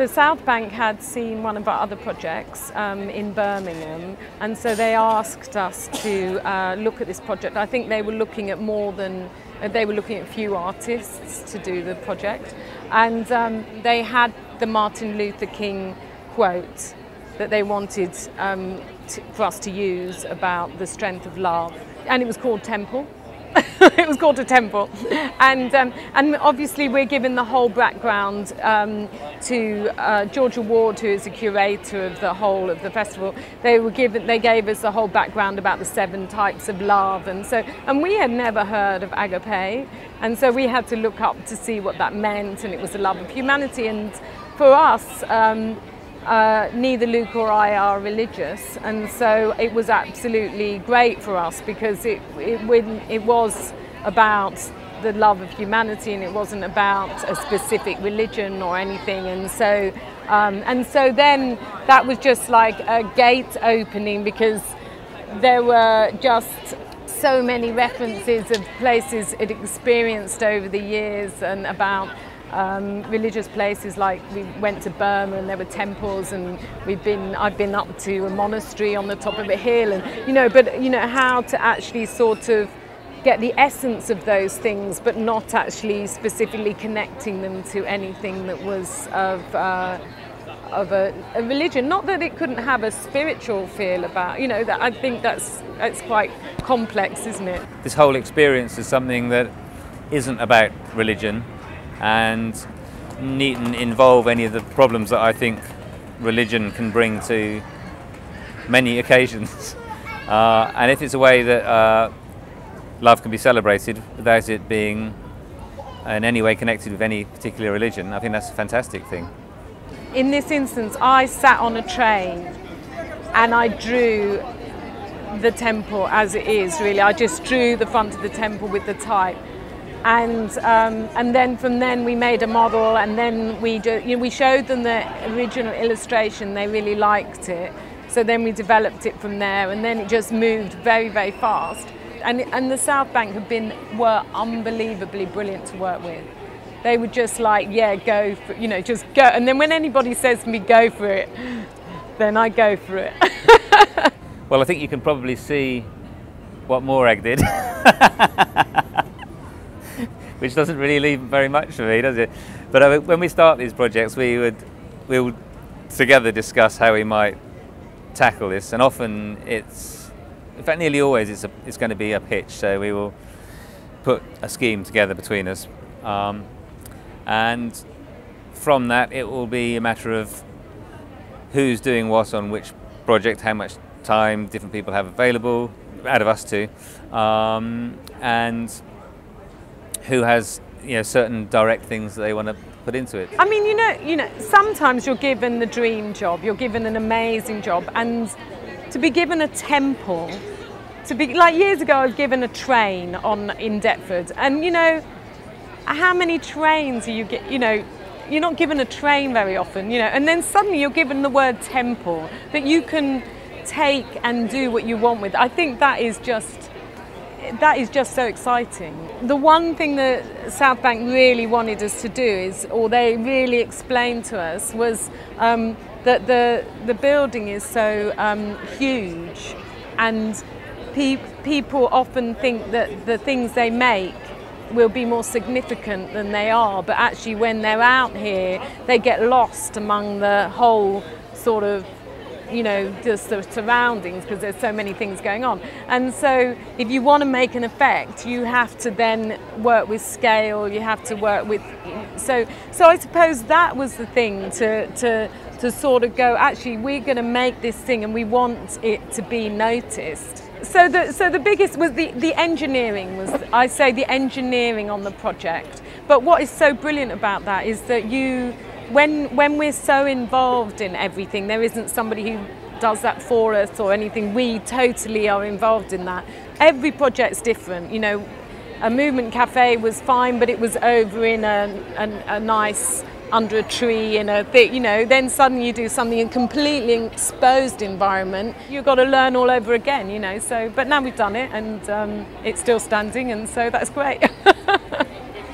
The Southbank had seen one of our other projects in Birmingham, and so they asked us to look at this project. I think they were looking at they were looking at a few artists to do the project, and they had the Martin Luther King quote that they wanted for us to use about the strength of love, and it was called Temple. It was called a temple, and obviously we're given the whole background to Georgia Ward, who is the curator of the whole of the festival. They gave us the whole background about the 7 types of love, and we had never heard of Agape, and so we had to look up to see what that meant, and it was the love of humanity. And for us, neither Luke or I are religious, and so it was absolutely great for us because it was about the love of humanity, and it wasn't about a specific religion or anything. And so then that was just like a gate opening, because there were just so many references of places it experienced over the years, and about religious places. Like we went to Burma and there were temples, and I've been up to a monastery on the top of a hill, and how to actually sort of get the essence of those things, but not actually specifically connecting them to anything that was of a religion. Not that it couldn't have a spiritual feel about, that I think that's quite complex, isn't it? This whole experience is something that isn't about religion and needn't involve any of the problems that I think religion can bring to many occasions. And if it's a way that love can be celebrated without it being in any way connected with any particular religion, I think that's a fantastic thing. In this instance, I sat on a train and I drew the temple as it is, really. I just drew the front of the temple with the type. And then from then we made a model, and then we showed them the original illustration. They really liked it, so then we developed it from there, and then it just moved very, very fast. And the Southbank were unbelievably brilliant to work with. They were just like, yeah, go for, just go. And then when anybody says to me, go for it, then I go for it. Well, I think you can probably see what Morag did. Which doesn't really leave very much for me, does it? But when we start these projects, we would together discuss how we might tackle this, and often in fact nearly always it's going to be a pitch, so we will put a scheme together between us, and from that it will be a matter of who's doing what on which project, how much time different people have available, out of us two, and who has certain direct things that they want to put into it. I mean, sometimes you're given the dream job, you're given an amazing job, and to be given a temple, like years ago I was given a train in Deptford, and how many trains are you get? You're not given a train very often, and then suddenly you're given the word temple that you can take and do what you want with. I think that is just so exciting. The one thing that Southbank really wanted us to do or they really explained to us, was that the building is so huge, and people often think that the things they make will be more significant than they are, but actually when they're out here they get lost among the whole sort of just the surroundings, because there's so many things going on. And so if you want to make an effect, you have to then work with scale, you have to work with, so I suppose that was the thing, to sort of go, actually we're going to make this thing and we want it to be noticed. So the biggest was the engineering, I say the engineering on the project. But what is so brilliant about that is that when we're so involved in everything, there isn't somebody who does that for us or anything. We totally are involved in that. Every project's different. A movement cafe was fine, but it was over in a nice, under a tree in a thing, then suddenly you do something in a completely exposed environment. You've got to learn all over again, but now we've done it, and it's still standing, and so that's great.